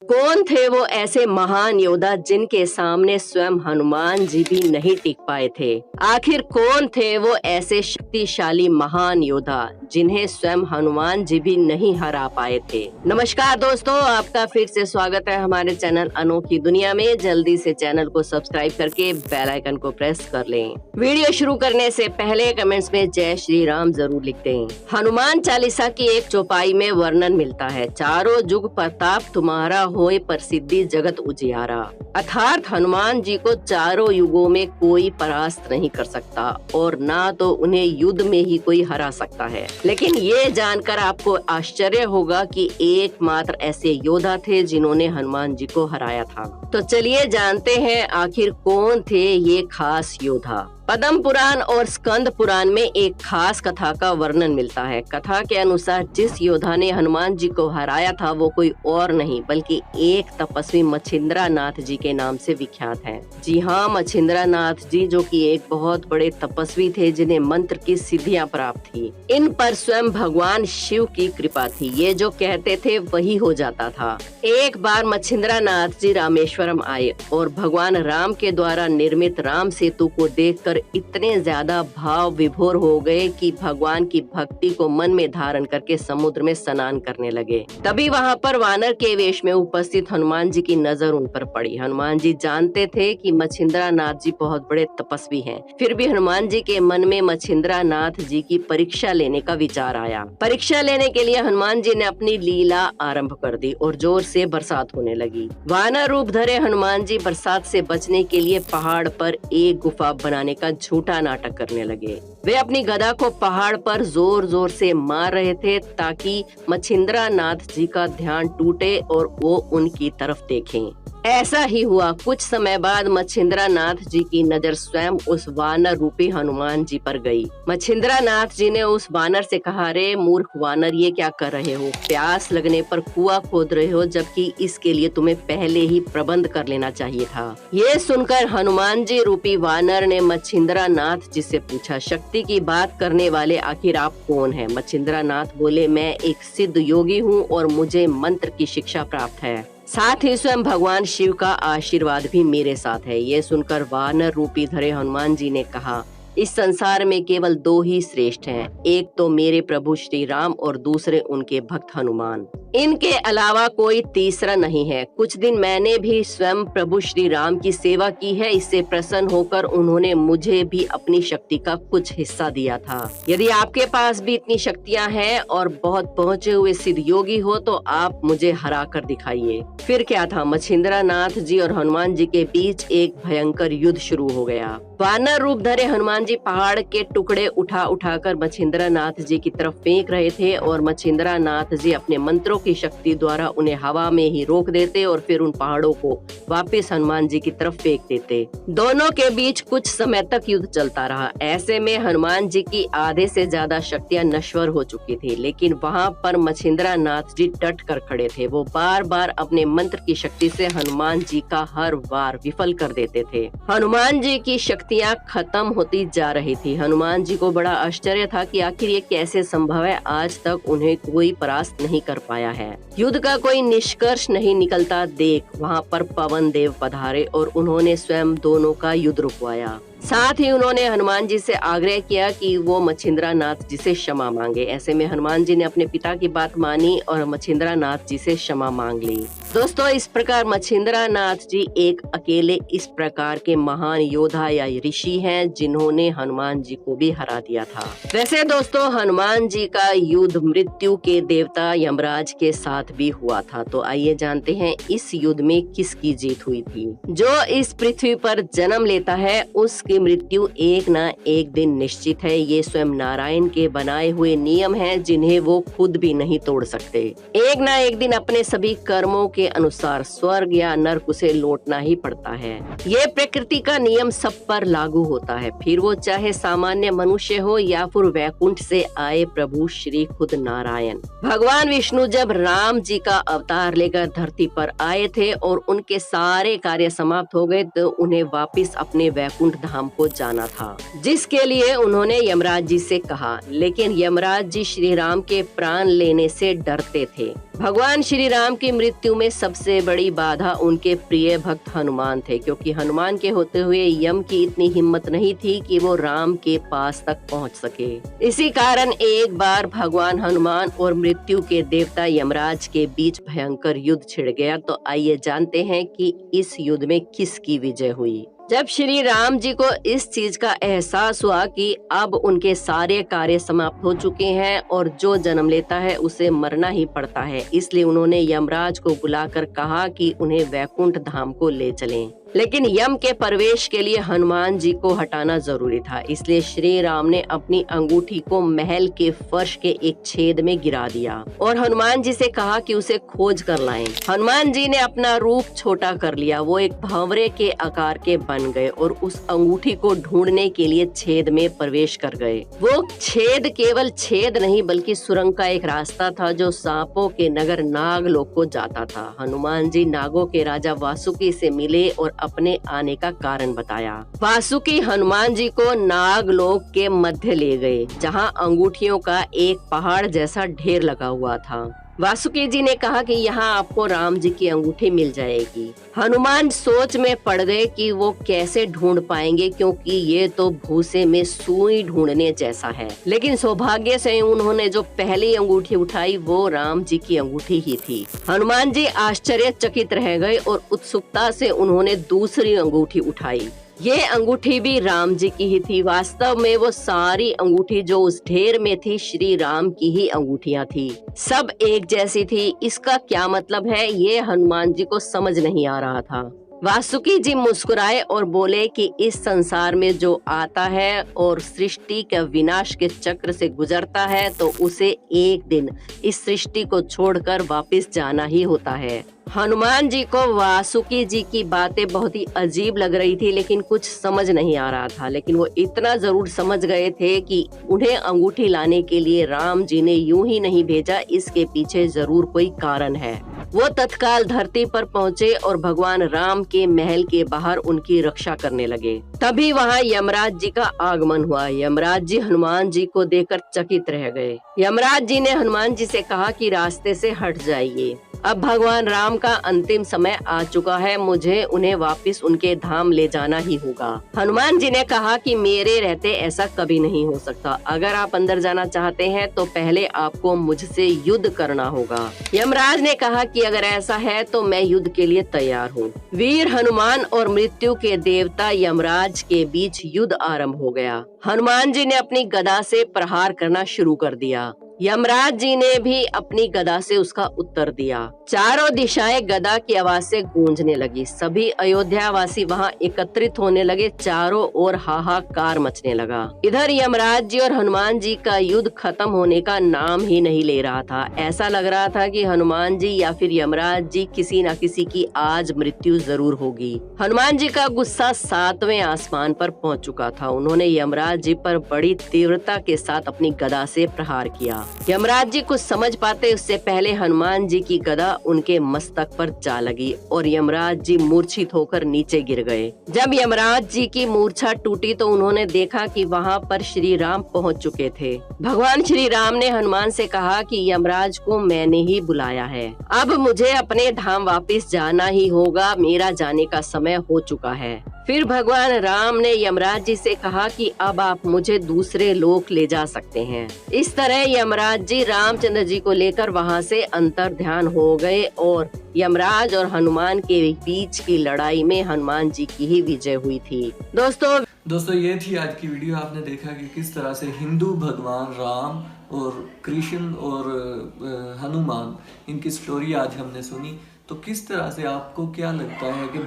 कौन थे वो ऐसे महान योद्धा जिनके सामने स्वयं हनुमान जी भी नहीं टिक पाए थे? आखिर कौन थे वो ऐसे शक्तिशाली महान योद्धा जिन्हें स्वयं हनुमान जी भी नहीं हरा पाए थे? नमस्कार दोस्तों, आपका फिर से स्वागत है हमारे चैनल अनोखी दुनिया में। जल्दी से चैनल को सब्सक्राइब करके बेल आइकन को प्रेस कर लें। वीडियो शुरू करने से पहले कमेंट्स में जय श्री राम जरूर लिख दें। हनुमान चालीसा की एक चौपाई में वर्णन मिलता है, चारों जुग प्रताप तुम्हारा होए प्रसिद्धि जगत उजियारा। अर्थात हनुमान जी को चारों युगों में कोई परास्त नहीं कर सकता और ना तो उन्हें युद्ध में ही कोई हरा सकता है। लेकिन ये जानकर आपको आश्चर्य होगा कि एकमात्र ऐसे योद्धा थे जिन्होंने हनुमान जी को हराया था। तो चलिए जानते हैं आखिर कौन थे ये खास योद्धा। पद्म पुराण और स्कंद पुराण में एक खास कथा का वर्णन मिलता है। कथा के अनुसार जिस योद्धा ने हनुमान जी को हराया था वो कोई और नहीं बल्कि एक तपस्वी मच्छिंद्रा नाथ जी के नाम से विख्यात है। जी हाँ, मच्छिंद्रा नाथ जी जो कि एक बहुत बड़े तपस्वी थे जिन्हें मंत्र की सिद्धियां प्राप्त थी। इन पर स्वयं भगवान शिव की कृपा थी। ये जो कहते थे वही हो जाता था। एक बार मच्छिंद्रा नाथ जी रामेश्वरम आए और भगवान राम के द्वारा निर्मित राम सेतु को देखकर इतने ज्यादा भाव विभोर हो गए कि भगवान की भक्ति को मन में धारण करके समुद्र में स्नान करने लगे। तभी वहां पर वानर के वेश में उपस्थित हनुमान जी की नजर उन पर पड़ी। हनुमान जी जानते थे कि मच्छिंद्रा नाथ जी बहुत बड़े तपस्वी हैं। फिर भी हनुमान जी के मन में मच्छिंद्रा नाथ जी की परीक्षा लेने का विचार आया। परीक्षा लेने के लिए हनुमान जी ने अपनी लीला आरंभ कर दी और जोर से बरसात होने लगी। वानर रूप धरे हनुमान जी बरसात से बचने के लिए पहाड़ पर एक गुफा बनाने का झूठा नाटक करने लगे। वे अपनी गदा को पहाड़ पर जोर जोर से मार रहे थे ताकि मच्छिंद्रा नाथ जी का ध्यान टूटे और वो उनकी तरफ देखें। ऐसा ही हुआ। कुछ समय बाद मच्छिंद्रा नाथ जी की नजर स्वयं उस वानर रूपी हनुमान जी पर गई। मच्छिंद्रा नाथ जी ने उस वानर से कहा, रे मूर्ख वानर, ये क्या कर रहे हो? प्यास लगने पर कुआं खोद रहे हो जबकि इसके लिए तुम्हें पहले ही प्रबंध कर लेना चाहिए था। ये सुनकर हनुमान जी रूपी वानर ने मच्छिंद्रा नाथ जी से पूछा, शक्ति की बात करने वाले आखिर आप कौन हैं? मच्छिंद्रा नाथ बोले, मैं एक सिद्ध योगी हूँ और मुझे मंत्र की शिक्षा प्राप्त है। साथ ही स्वयं भगवान शिव का आशीर्वाद भी मेरे साथ है। ये सुनकर वानर रूपी धरे हनुमान जी ने कहा, इस संसार में केवल दो ही श्रेष्ठ हैं, एक तो मेरे प्रभु श्री राम और दूसरे उनके भक्त हनुमान। इनके अलावा कोई तीसरा नहीं है। कुछ दिन मैंने भी स्वयं प्रभु श्री राम की सेवा की है। इससे प्रसन्न होकर उन्होंने मुझे भी अपनी शक्ति का कुछ हिस्सा दिया था। यदि आपके पास भी इतनी शक्तियां हैं और बहुत पहुंचे हुए सिद्ध योगी हो तो आप मुझे हरा कर दिखाइए। फिर क्या था, मच्छिंद्रा नाथ जी और हनुमान जी के बीच एक भयंकर युद्ध शुरू हो गया। वानर रूप धरे हनुमान जी पहाड़ के टुकड़े उठा उठाकर मच्छिंद्रा नाथ जी की तरफ फेंक रहे थे और मच्छिंद्रा नाथ जी अपने मंत्रों की शक्ति द्वारा उन्हें हवा में ही रोक देते और फिर उन पहाड़ों को वापस हनुमान जी की तरफ फेंक देते। दोनों के बीच कुछ समय तक युद्ध चलता रहा। ऐसे में हनुमान जी की आधे से ज्यादा शक्तियां नश्वर हो चुकी थी, लेकिन वहां पर मच्छिंद्रा नाथ जी डट कर खड़े थे। वो बार बार अपने मंत्र की शक्ति से हनुमान जी का हर वार विफल कर देते थे। हनुमान जी की शक्तियां खत्म होती जा रही थी। हनुमान जी को बड़ा आश्चर्य था कि आखिर ये कैसे संभव है। आज तक उन्हें कोई परास्त नहीं कर पाया है। युद्ध का कोई निष्कर्ष नहीं निकलता देख वहां पर पवन देव पधारे और उन्होंने स्वयं दोनों का युद्ध रुकवाया। साथ ही उन्होंने हनुमान जी से आग्रह किया कि वो मच्छिंद्रा नाथ जी से क्षमा मांगे। ऐसे में हनुमान जी ने अपने पिता की बात मानी और मच्छिंद्रा नाथ जी से क्षमा मांग ली। दोस्तों, इस प्रकार मच्छिंद्रा नाथ जी एक अकेले इस प्रकार के महान योद्धा या ऋषि हैं जिन्होंने हनुमान जी को भी हरा दिया था। वैसे दोस्तों, हनुमान जी का युद्ध मृत्यु के देवता यमराज के साथ भी हुआ था। तो आइए जानते हैं इस युद्ध में किसकी जीत हुई थी। जो इस पृथ्वी पर जन्म लेता है उसकी मृत्यु एक न एक दिन निश्चित है। ये स्वयं नारायण के बनाए हुए नियम हैं जिन्हें वो खुद भी नहीं तोड़ सकते। एक न एक दिन अपने सभी कर्मों के अनुसार स्वर्ग या नरक उसे लौटना ही पड़ता है। ये प्रकृति का नियम सब पर लागू होता है, फिर वो चाहे सामान्य मनुष्य हो या फिर वैकुंठ से आए प्रभु श्री खुद नारायण। भगवान विष्णु जब राम जी का अवतार लेकर धरती पर आए थे और उनके सारे कार्य समाप्त हो गए तो उन्हें वापिस अपने वैकुंठ धाम धाम को जाना था, जिसके लिए उन्होंने यमराज जी से कहा। लेकिन यमराज जी श्री राम के प्राण लेने से डरते थे। भगवान श्री राम की मृत्यु में सबसे बड़ी बाधा उनके प्रिय भक्त हनुमान थे, क्योंकि हनुमान के होते हुए यम की इतनी हिम्मत नहीं थी कि वो राम के पास तक पहुंच सके। इसी कारण एक बार भगवान हनुमान और मृत्यु के देवता यमराज के बीच भयंकर युद्ध छिड़ गया। तो आइए जानते हैं कि इस युद्ध में किसकी विजय हुई। जब श्री राम जी को इस चीज का एहसास हुआ कि अब उनके सारे कार्य समाप्त हो चुके हैं और जो जन्म लेता है उसे मरना ही पड़ता है, इसलिए उन्होंने यमराज को बुलाकर कहा कि उन्हें वैकुंठ धाम को ले चलें। लेकिन यम के प्रवेश के लिए हनुमान जी को हटाना जरूरी था, इसलिए श्री राम ने अपनी अंगूठी को महल के फर्श के एक छेद में गिरा दिया और हनुमान जी से कहा कि उसे खोज कर लाएं। हनुमान जी ने अपना रूप छोटा कर लिया, वो एक भंवरे के आकार के बन गए और उस अंगूठी को ढूंढने के लिए छेद में प्रवेश कर गए। वो छेद केवल छेद नहीं बल्कि सुरंग का एक रास्ता था जो सांपों के नगर नागलोक को जाता था। हनुमान जी नागों के राजा वासुकी से मिले और अपने आने का कारण बताया। वासुकी हनुमान जी को नागलोक के मध्य ले गए, जहां अंगूठियों का एक पहाड़ जैसा ढेर लगा हुआ था। वासुकी जी ने कहा कि यहाँ आपको राम जी की अंगूठी मिल जाएगी। हनुमान सोच में पड़ गए कि वो कैसे ढूंढ पाएंगे, क्योंकि ये तो भूसे में सुई ढूंढने जैसा है। लेकिन सौभाग्य से उन्होंने जो पहली अंगूठी उठाई वो राम जी की अंगूठी ही थी। हनुमान जी आश्चर्यचकित रह गए और उत्सुकता से उन्होंने दूसरी अंगूठी उठाई। ये अंगूठी भी राम जी की ही थी। वास्तव में वो सारी अंगूठी जो उस ढेर में थी श्री राम की ही अंगूठियां थी, सब एक जैसी थी। इसका क्या मतलब है ये हनुमान जी को समझ नहीं आ रहा था। वासुकी जी मुस्कुराए और बोले कि इस संसार में जो आता है और सृष्टि के विनाश के चक्र से गुजरता है तो उसे एक दिन इस सृष्टि को छोड़कर वापस जाना ही होता है। हनुमान जी को वासुकी जी की बातें बहुत ही अजीब लग रही थी, लेकिन कुछ समझ नहीं आ रहा था। लेकिन वो इतना जरूर समझ गए थे कि उन्हें अंगूठी लाने के लिए राम जी ने यूं ही नहीं भेजा, इसके पीछे जरूर कोई कारण है। वो तत्काल धरती पर पहुँचे और भगवान राम के महल के बाहर उनकी रक्षा करने लगे। तभी वहाँ यमराज जी का आगमन हुआ। यमराज जी हनुमान जी को देखकर चकित रह गए। यमराज जी ने हनुमान जी से कहा कि रास्ते से हट जाइए, अब भगवान राम का अंतिम समय आ चुका है, मुझे उन्हें वापस उनके धाम ले जाना ही होगा। हनुमान जी ने कहा कि मेरे रहते ऐसा कभी नहीं हो सकता। अगर आप अंदर जाना चाहते हैं तो पहले आपको मुझसे युद्ध करना होगा। यमराज ने कहा कि अगर ऐसा है तो मैं युद्ध के लिए तैयार हूँ। वीर हनुमान और मृत्यु के देवता यमराज के बीच युद्ध आरंभ हो गया। हनुमान जी ने अपनी गदा से प्रहार करना शुरू कर दिया। यमराज जी ने भी अपनी गदा से उसका उत्तर दिया। चारों दिशाएं गदा की आवाज से गूंजने लगी। सभी अयोध्यावासी वहां एकत्रित होने लगे। चारों ओर हाहाकार मचने लगा। इधर यमराज जी और हनुमान जी का युद्ध खत्म होने का नाम ही नहीं ले रहा था। ऐसा लग रहा था कि हनुमान जी या फिर यमराज जी किसी न किसी की आज मृत्यु जरूर होगी। हनुमान जी का गुस्सा 7वें आसमान पर पहुंच चुका था। उन्होंने यमराज जी पर बड़ी तीव्रता के साथ अपनी गदा से प्रहार किया। यमराज जी कुछ समझ पाते उससे पहले हनुमान जी की गदा उनके मस्तक पर जा लगी और यमराज जी मूर्छित होकर नीचे गिर गए। जब यमराज जी की मूर्छा टूटी तो उन्होंने देखा कि वहां पर श्री राम पहुंच चुके थे। भगवान श्री राम ने हनुमान से कहा कि यमराज को मैंने ही बुलाया है, अब मुझे अपने धाम वापस जाना ही होगा, मेरा जाने का समय हो चुका है। फिर भगवान राम ने यमराज जी से कहा कि अब आप मुझे दूसरे लोक ले जा सकते हैं। इस तरह यमराज जी रामचंद्र जी को लेकर वहां से अंतर ध्यान हो गए और यमराज और हनुमान के बीच की लड़ाई में हनुमान जी की ही विजय हुई थी। दोस्तों ये थी आज की वीडियो। आपने देखा कि किस तरह से हिंदू भगवान राम और कृष्ण और हनुमान, इनकी स्टोरी आज हमने सुनी। तो किस तरह से आपको क्या लगता है कि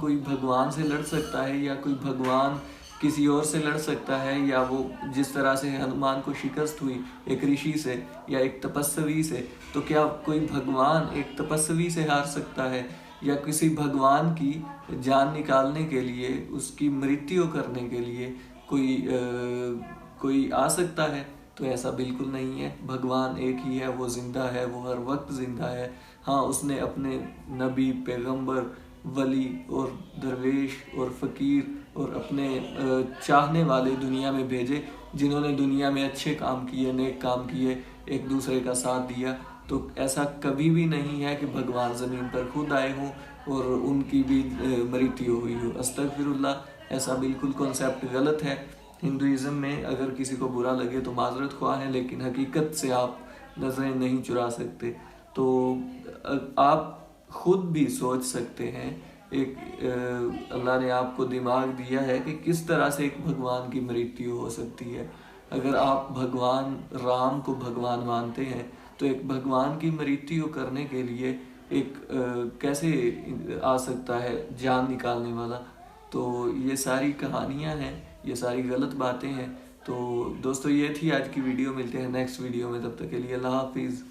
कोई भगवान से लड़ सकता है या कोई भगवान किसी और से लड़ सकता है, या वो जिस तरह से हनुमान को शिकस्त हुई एक ऋषि से या एक तपस्वी से, तो क्या कोई भगवान एक तपस्वी से हार सकता है, या किसी भगवान की जान निकालने के लिए, उसकी मृत्यु करने के लिए कोई आ सकता है? तो ऐसा बिल्कुल नहीं है। भगवान एक ही है, वो जिंदा है, वो हर वक्त जिंदा है। हाँ, उसने अपने नबी, पैगंबर वली और दरवेश और फ़कीर और अपने चाहने वाले दुनिया में भेजे, जिन्होंने दुनिया में अच्छे काम किए, नेक काम किए, एक दूसरे का साथ दिया। तो ऐसा कभी भी नहीं है कि भगवान ज़मीन पर खुद आए हों और उनकी भी मृत्यु हुई हो। अस्तगफिरुल्लाह, ऐसा बिल्कुल कॉन्सेप्ट गलत है। हिंदुइज़्म में अगर किसी को बुरा लगे तो माजरत ख्वाह है, लेकिन हकीकत से आप नज़रें नहीं चुरा सकते। तो आप खुद भी सोच सकते हैं, एक अल्लाह ने आपको दिमाग दिया है कि किस तरह से एक भगवान की मृत्यु हो सकती है। अगर आप भगवान राम को भगवान मानते हैं तो एक भगवान की मृत्यु करने के लिए एक कैसे आ सकता है जान निकालने वाला। तो ये सारी कहानियाँ हैं, ये सारी गलत बातें हैं। तो दोस्तों, ये थी आज की वीडियो। मिलते हैं नेक्स्ट वीडियो में, तब तक के लिए अल्लाह हाफिज़।